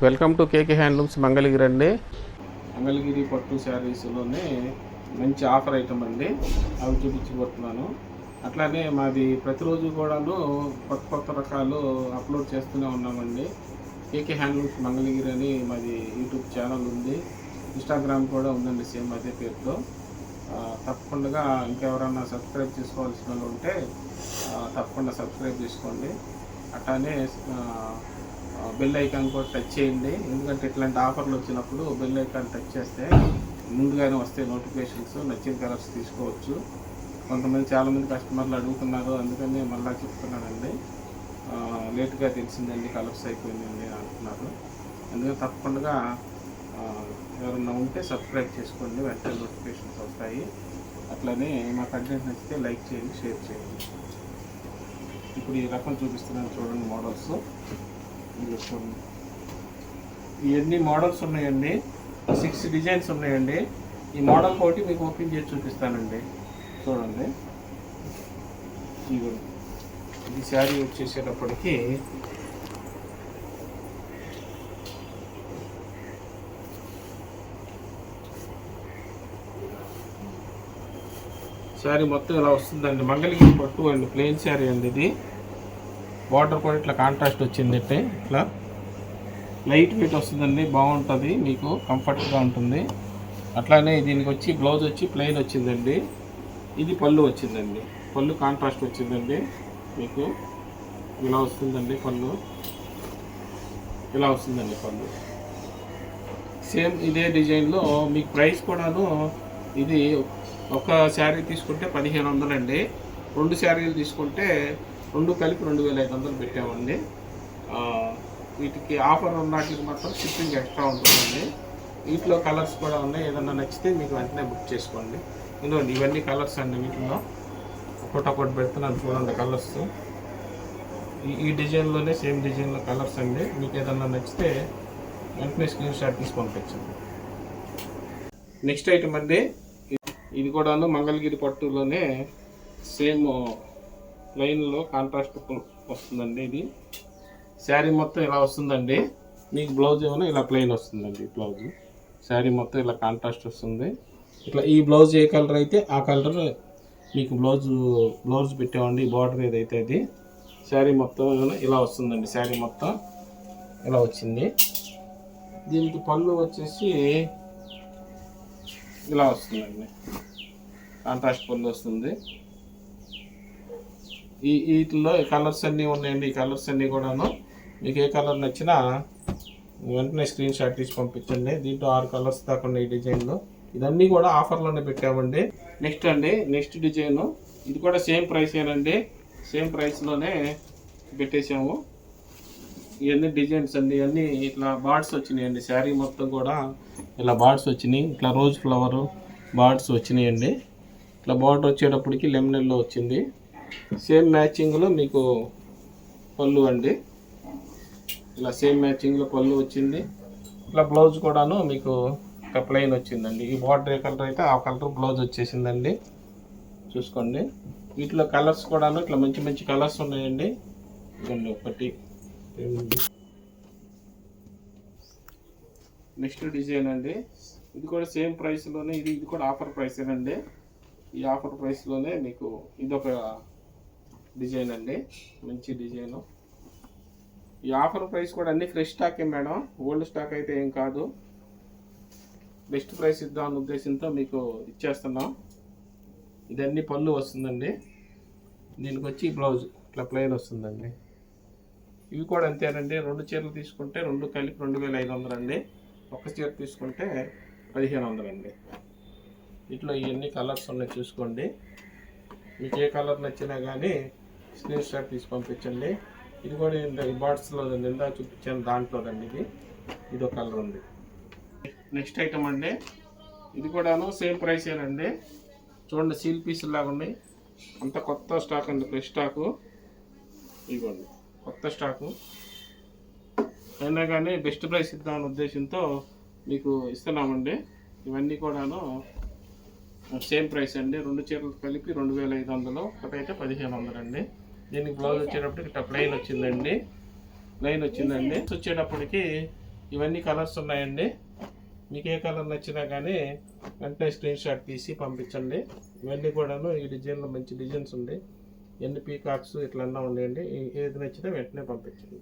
Welcome to KK handlooms Mangalagiri అండి. మంగళగిరి పట్టు శారీస్లోనే మంచి ఆఫర్ ఐటమ్ అండి, అవి చూపించబోతున్నాను. అట్లానే మాది ప్రతిరోజు కూడాను కొత్త కొత్త రకాలు అప్లోడ్ చేస్తూనే ఉన్నామండి. కేకే హ్యాండ్లూమ్స్ మంగళగిరి అని మాది యూట్యూబ్ ఛానల్ ఉంది, ఇన్స్టాగ్రామ్ కూడా ఉందండి సేమ్ అదే పేరుతో. తప్పకుండా ఇంకెవరన్నా సబ్స్క్రైబ్ చేసుకోవాల్సిన వాళ్ళు ఉంటే తప్పకుండా సబ్స్క్రైబ్ చేసుకోండి. అట్లానే బెల్ ఐకాన్ కూడా టచ్ చేయండి, ఎందుకంటే ఇట్లాంటి ఆఫర్లు వచ్చినప్పుడు బెల్ ఐకాన్ టచ్ చేస్తే ముందుగానే వస్తాయి నోటిఫికేషన్స్. నచ్చిన కలర్స్ తీసుకోవచ్చు. కొంతమంది చాలామంది కస్టమర్లు అడుగుతున్నారు, అందుకని మళ్ళీ చెప్తున్నానండి. లేట్గా తెలిసిందండి కలర్స్ అయిపోయిందండి అంటున్నారు. అందుకని తప్పకుండా ఎవరన్నా ఉంటే సబ్స్క్రైబ్ చేసుకోండి, వెంటనే నోటిఫికేషన్స్ వస్తాయి. అట్లనే మా కంటెంట్ నచ్చితే లైక్ చేయండి, షేర్ చేయండి. ఇప్పుడు ఈ రకం చూపిస్తున్నాను చూడండి, మోడల్స్ చూడండి. ఇవన్నీ మోడల్స్ ఉన్నాయండి, 6 డిజైన్స్ ఉన్నాయండి. ఈ మోడల్ ఒకటి మీకు ఓపెన్ చేసి చూపిస్తానండి, చూడండి. ఇది శారీ వచ్చేసేటప్పటికి శారీ మొత్తం ఇలా వస్తుందండి. మంగళగిరి పట్టు అండి, ప్లెయిన్ శారీ అండి. ఇది బార్డర్ కూడా ఇట్లా కాంట్రాస్ట్ వచ్చింది, ఇట్లా లైట్ వెయిట్ వస్తుందండి, బాగుంటుంది, మీకు కంఫర్ట్గా ఉంటుంది. అట్లానే దీనికి వచ్చి బ్లౌజ్ వచ్చి ప్లెయిన్ వచ్చిందండి. ఇది పళ్ళు వచ్చిందండి, పళ్ళు కాంట్రాస్ట్ వచ్చిందండి. మీకు ఇలా వస్తుందండి పళ్ళు, ఇలా వస్తుందండి పళ్ళు. సేమ్ ఇదే డిజైన్లో మీకు ప్రైస్ కూడాను. ఇది ఒక శారీ తీసుకుంటే 1500 అండి, 2 శారీలు తీసుకుంటే 2 కలిపి 2500 పెట్టామండి. వీటికి ఆఫర్ ఉన్నట్లకి మాత్రం షిప్పింగ్ ఎక్స్ట్రా ఉంటుందండి. వీటిలో కలర్స్ కూడా ఉన్నాయి, ఏదన్నా నచ్చితే మీకు వెంటనే బుక్ చేసుకోండి. ఇందులో ఇవన్నీ కలర్స్ అండి, వీటిలో ఒకటి పెడుతున్నాను చూడండి కలర్స్. ఈ డిజైన్లోనే సేమ్ డిజైన్లో కలర్స్ అండి. మీకు ఏదన్నా నచ్చితే వెంటనే స్క్రీన్ షాట్ తీసి పంపించండి. నెక్స్ట్ ఐటమ్ అండి, ఇది కూడాను మంగళగిరి పట్టులోనే సేమ్ లైన్లో కాంట్రాస్ట్ వస్తుందండి. ఇది శారీ మొత్తం ఇలా వస్తుందండి. మీకు బ్లౌజ్ ఏమైనా ఇలా ప్లెయిన్ వస్తుందండి. బ్లౌజ్ శారీ మొత్తం ఇలా కాంట్రాస్ట్ వస్తుంది. ఇట్లా ఈ బ్లౌజ్ ఏ కలర్ అయితే ఆ కలర్ మీకు బ్లౌజ్ పెట్టామండి. బార్డర్ ఏదైతే అది శారీ మొత్తం ఇలా వస్తుందండి. శారీ మొత్తం ఇలా వచ్చింది. దీనికి పళ్ళు వచ్చేసి ఇలా వస్తుందండి, కాంట్రాస్ట్ పళ్ళు వస్తుంది. వీటిలో కలర్స్ అన్నీ ఉన్నాయండి. ఈ కలర్స్ అన్నీ కూడాను మీకు ఏ కలర్ నచ్చినా వెంటనే స్క్రీన్ షాట్ తీసి పంపించండి. దీంట్లో 6 కలర్స్ దాకా ఉన్నాయి ఈ డిజైన్లో. ఇదన్నీ కూడా ఆఫర్లోనే పెట్టామండి. నెక్స్ట్ డిజైను, ఇది కూడా సేమ్ ప్రైసేనండి, సేమ్ ప్రైస్లోనే పెట్టేసాము. ఇవన్నీ డిజైన్స్ అండి, ఇవన్నీ ఇట్లా బార్డ్స్ వచ్చినాయండి. శారీ మొత్తం కూడా ఇలా బార్డ్స్ వచ్చినాయి. ఇట్లా రోజ్ ఫ్లవర్ బార్డ్స్ వచ్చినాయండి. ఇట్లా బార్డర్ వచ్చేటప్పటికి లెమనెల్లో వచ్చింది. సేమ్ మ్యాచింగ్లో మీకు పళ్ళు అండి, ఇలా సేమ్ మ్యాచింగ్లో పళ్ళు వచ్చింది. ఇట్లా బ్లౌజ్ కూడాను మీకు ఒక ప్లెయిన్ వచ్చిందండి. ఈ బార్డర్ ఏ కలర్ అయితే ఆ కలర్ బ్లౌజ్ వచ్చేసిందండి, చూసుకోండి. వీటిలో కలర్స్ కూడాను ఇట్లా మంచి మంచి కలర్స్ ఉన్నాయండి. ఇదండి ఒకటి. నెక్స్ట్ డిజైన్ అండి, ఇది కూడా సేమ్ ప్రైస్లోనే, ఇది కూడా ఆఫర్ ప్రైసేనండి. ఈ ఆఫర్ ప్రైస్లోనే మీకు ఇదొక డిజైన్ అండి, మంచి డిజైను. ఈ ఆఫర్ ప్రైస్ కూడా అన్ని ఫ్రెష్ స్టాకే మేడం, ఓల్డ్ స్టాక్ అయితే ఏం కాదు. బెస్ట్ ప్రైస్ ఇద్దామన్న ఉద్దేశంతో మీకు ఇచ్చేస్తున్నాం. ఇదన్నీ పళ్ళు వస్తుందండి. దీనికి వచ్చి బ్లౌజ్ ఇట్లా ప్లెయిన్ వస్తుందండి. ఇవి కూడా అంతేనండి, 2 చీరలు తీసుకుంటే 2 కలిపి 2500 అండి, ఒక చీర తీసుకుంటే 1500 అండి. ఇట్లా ఇవన్నీ కలర్స్ ఉన్నాయి, చూసుకోండి. మీకు ఏ కలర్ నచ్చినా కానీ స్క్రీన్ షాట్ తీసి పంపించండి. ఇది కూడా ఈ బార్డ్స్లో నిందా చూపించాను, దాంట్లోదండి. ఇది ఒక కలర్ ఉంది. నెక్స్ట్ ఐటమ్ అండి, ఇది కూడాను సేమ్ ప్రైసేనండి. చూడండి, సీల్ పీసులు లాగా ఉన్నాయి. అంత కొత్త స్టాక్ అండి, ఫ్రెష్ స్టాకు. ఇదిగోండి కొత్త స్టాకు, అయినా కానీ బెస్ట్ ప్రైస్ ఇద్దామనే ఉద్దేశంతో మీకు ఇస్తున్నామండి. ఇవన్నీ కూడాను సేమ్ ప్రైస్ అండి, 2 చీరలు కలిపి 2500, ఒకటైతే 1500 అండి. దీనికి బ్లౌజ్ వచ్చేటప్పటికి ఇట్లా ప్లెయిన్ వచ్చిందండి. వచ్చేటప్పటికి ఇవన్నీ కలర్స్ ఉన్నాయండి. మీకు ఏ కలర్ నచ్చినా కానీ వెంటనే స్క్రీన్ షాట్ తీసి పంపించండి. ఇవన్నీ కూడాను ఈ డిజైన్లో మంచి డిజైన్స్ ఉంది. ఎన్ని పీకాక్స్ ఇట్లన్నా ఉండేయండి. ఏది నచ్చినా వెంటనే పంపించండి.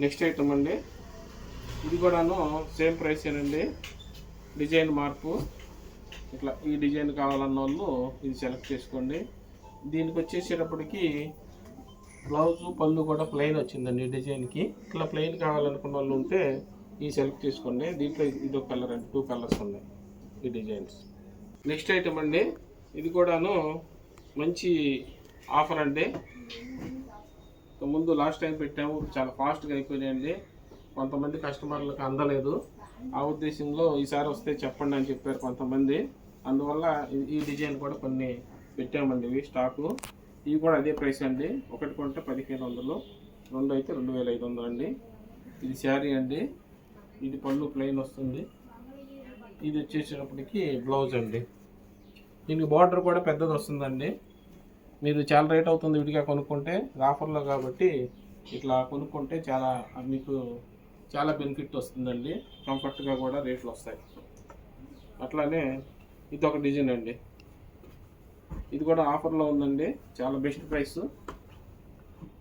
నెక్స్ట్ ఐటమ్ అండి, ఇది కూడాను సేమ్ ప్రైసేనండి. డిజైన్ మార్పు ఇట్లా ఈ డిజైన్ కావాలన్న వాళ్ళు ఇది సెలెక్ట్ చేసుకోండి. దీనికి వచ్చేసేటప్పటికి బ్లౌజు పళ్ళు కూడా ప్లెయిన్ వచ్చిందండి. ఈ డిజైన్కి ఇట్లా ప్లెయిన్ కావాలనుకున్న వాళ్ళు ఉంటే ఈ సెలెక్ట్ చేసుకోండి. దీంట్లో ఇది ఒక కలర్ అండి, 2 కలర్స్ ఉన్నాయి ఈ డిజైన్స్. నెక్స్ట్ ఐటమ్ అండి, ఇది కూడాను మంచి ఆఫర్ అండి. ముందు లాస్ట్ టైం పెట్టాము, చాలా ఫాస్ట్గా అయిపోయినాయండి. కొంతమంది కస్టమర్లకు అందలేదు. ఆ ఉద్దేశంలో ఈసారి వస్తే చెప్పండి అని చెప్పారు కొంతమంది. అందువల్ల ఈ డిజైన్ కూడా కొన్ని పెట్టామండి. ఇవి స్టాకు, ఇవి కూడా అదే ప్రైస్ అండి. ఒకటి కొంటే 1500, రెండు అయితే 2500 అండి. ఇది శారీ అండి. ఇది పళ్ళు ప్లెయిన్ వస్తుంది. ఇది వచ్చేసేటప్పటికి బ్లౌజ్ అండి. దీనికి బార్డర్ కూడా పెద్దది వస్తుందండి. మీరు చాలా రేట్ అవుతుంది విడిగా కొనుక్కుంటే, ఆఫర్లో కాబట్టి ఇట్లా కొనుక్కుంటే మీకు చాలా బెనిఫిట్ వస్తుందండి. కంఫర్ట్గా కూడా రేట్లు వస్తాయి. అట్లానే ఇది ఒక డిజైన్ అండి. ఇది కూడా ఆఫర్లో ఉందండి, చాలా బెస్ట్ ప్రైస్.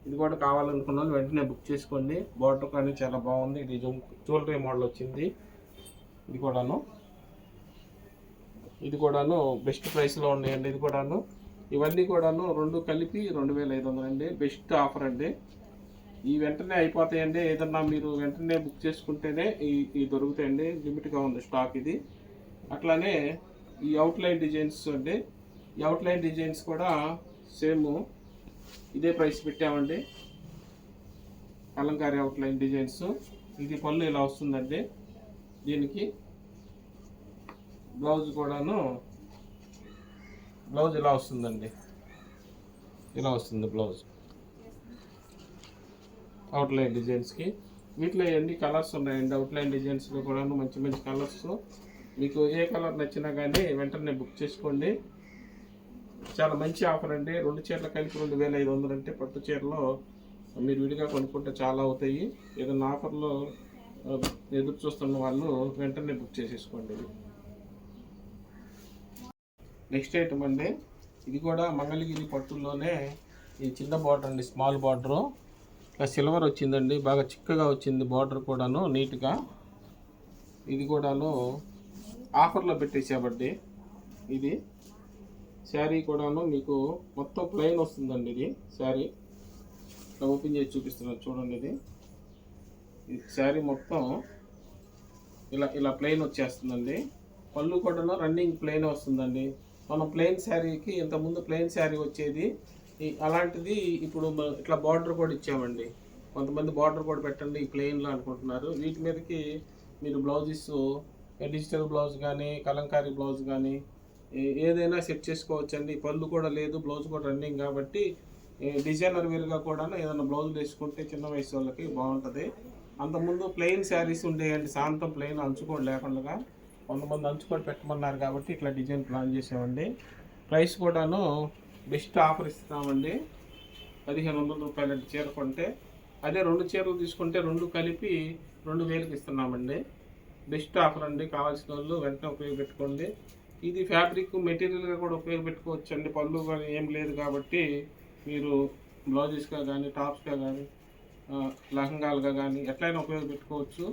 ఇది కూడా కావాలనుకున్న వాళ్ళు వెంటనే బుక్ చేసుకోండి. బార్డర్ కానీ చాలా బాగుంది. ఇది జ్యువెలరీ మోడల్ వచ్చింది. ఇది కూడాను బెస్ట్ ప్రైస్లో ఉన్నాయండి. ఇది కూడాను ఇవన్నీ కూడాను రెండు కలిపి 2500 అండి. బెస్ట్ ఆఫర్ అండి. ఈ వెంటనే అయిపోతాయండి. ఏదన్నా మీరు వెంటనే బుక్ చేసుకుంటేనే ఈ దొరుకుతాయండి. లిమిట్గా ఉంది స్టాక్ ఇది. అట్లానే ఈ అవుట్లైన్ డిజైన్స్ అండి. ఈ అవుట్లైన్ డిజైన్స్ కూడా సేమ్ ఇదే ప్రైస్ పెట్టామండి. Kalamkari outline designs. ఇది పళ్ళు ఇలా వస్తుందండి. దీనికి బ్లౌజ్ కూడాను ఇలా వస్తుందండి. ఇలా వస్తుంది బ్లౌజ్ అవుట్లైన్ డిజైన్స్కి. వీటిలో ఎన్ని కలర్స్ ఉన్నాయండి. అవుట్లైన్ డిజైన్స్లో కూడాను మంచి మంచి కలర్స్. మీకు ఏ కలర్ నచ్చినా కానీ వెంటనే బుక్ చేసుకోండి. చాలా మంచి ఆఫర్ అండి. 2 చీరలు కలిపి 2500 అంటే పట్టు చీరలో మీరు విడిగా కొనుక్కుంటే చాలా అవుతాయి. ఏదైనా ఆఫర్లో ఎదురు చూస్తున్న వాళ్ళు వెంటనే బుక్ చేసేసుకోండి. నెక్స్ట్ ఐటమ్ అండి, ఇది కూడా మంగళగిరి పట్టుల్లోనే ఈ చిన్న బార్డర్ అండి, స్మాల్ బార్డరు. ఇలా సిల్వర్ వచ్చిందండి, బాగా చిక్కగా వచ్చింది బార్డర్ కూడాను నీట్గా. ఇది కూడాను ఆఫర్లో పెట్టేసామండి. ఇది శారీ కూడాను మీకు మొత్తం ప్లెయిన్ వస్తుందండి. ఇది శారీ ఓపెన్ చేసి చూపిస్తున్నాను చూడండి. ఇది శారీ మొత్తం ఇలా ప్లెయిన్ వచ్చేస్తుందండి. పళ్ళు కూడాను రన్నింగ్ ప్లెయిన్ వస్తుందండి. మనం ప్లెయిన్ శారీకి ఇంతకుముందు ప్లెయిన్ శారీ వచ్చేది, అలాంటిది ఇప్పుడు ఇట్లా బార్డర్ కూడా ఇచ్చామండి. కొంతమంది బార్డర్ కూడా పెట్టండి ఈ ప్లెయిన్లో అనుకుంటున్నారు. వీటి మీదకి మీరు బ్లౌజెస్ డిజిటల్ బ్లౌజ్ కానీ కలంకారీ బ్లౌజ్ కానీ ఏదైనా సెట్ చేసుకోవచ్చండి. పళ్ళు కూడా లేదు, బ్లౌజ్ కూడా రన్నింగ్ కాబట్టి డిజైనర్ వేరుగా కూడా ఏదైనా బ్లౌజ్ వేసుకుంటే చిన్న వయసు వాళ్ళకి బాగుంటుంది. అంతకుముందు ప్లెయిన్ శారీస్ ఉండేయండి, శాంతం ప్లెయిన్ అంచుకోవడం లేకుండా. కొంతమంది అంచుకొని పెట్టమన్నారు కాబట్టి ఇట్లా డిజైన్ ప్లాన్ చేసామండి. ప్రైస్ కూడాను బెస్ట్ ఆఫర్ ఇస్తున్నామండి. 1500 రూపాయల చీర కొంటే, అదే 2 చీరలు తీసుకుంటే 2 కలిపి 2000కి ఇస్తున్నామండి. బెస్ట్ ఆఫర్ అండి. కావాల్సిన వాళ్ళు వెంటనే ఉపయోగపెట్టుకోండి. ఇది ఫ్యాబ్రిక్ మెటీరియల్గా కూడా ఉపయోగపెట్టుకోవచ్చు అండి. పళ్ళు కానీ ఏం లేదు కాబట్టి మీరు బ్లౌజెస్గా కానీ టాప్స్గా కానీ లహంగాలుగా కానీ ఎట్లయినా ఉపయోగపెట్టుకోవచ్చు.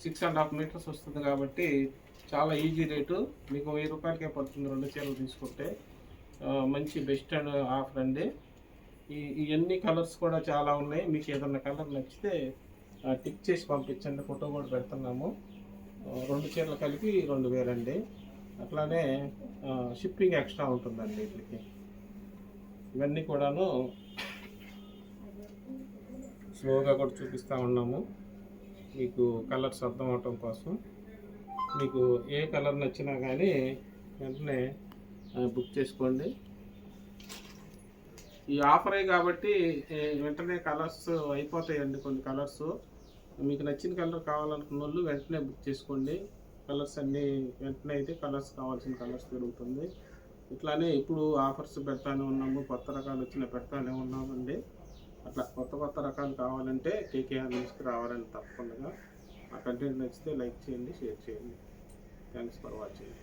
6.5 మీటర్స్ వస్తుంది కాబట్టి చాలా ఈజీ రేటు. మీకు 1000 రూపాయలకే పడుతుంది 2 చీరలు తీసుకుంటే. మంచి బెస్ట్ అండ్ ఆఫర్ అండి. ఇవన్నీ కలర్స్ కూడా చాలా ఉన్నాయి. మీకు ఏదన్నా కలర్ నచ్చితే టిక్ చేసి పంపించండి, ఫోటో కూడా పెడుతున్నాము. 2 చీరలు కలిపి 2000 అండి. అట్లానే షిప్పింగ్ ఎక్స్ట్రా ఉంటుందండి వీటికి. ఇవన్నీ కూడాను స్లోగా కూడా చూపిస్తూ ఉన్నాము మీకు కలర్స్ అర్థం అవటం కోసం. మీకు ఏ కలర్ నచ్చినా కానీ వెంటనే బుక్ చేసుకోండి. ఈ ఆఫరే కాబట్టి వెంటనే కలర్స్ అయిపోతాయండి. కొన్ని కలర్స్ మీకు నచ్చిన కలర్ కావాలనుకున్న వాళ్ళు వెంటనే బుక్ చేసుకోండి. కలర్స్ అన్నీ వెంటనే అయితే కలర్స్ కావాల్సిన కలర్స్ దొరుకుతుంది. ఇట్లానే ఇప్పుడు ఆఫర్స్ పెడతానే ఉన్నాము, కొత్త రకాలు పెడతానే ఉన్నామండి. అట్లా కొత్త రకాలు కావాలంటే కేకేఆర్ న్యూస్కి రావాలండి తప్పకుండా. ఆ కంటెంట్ నచ్చితే లైక్ చేయండి, షేర్ చేయండి. Thanks for watching.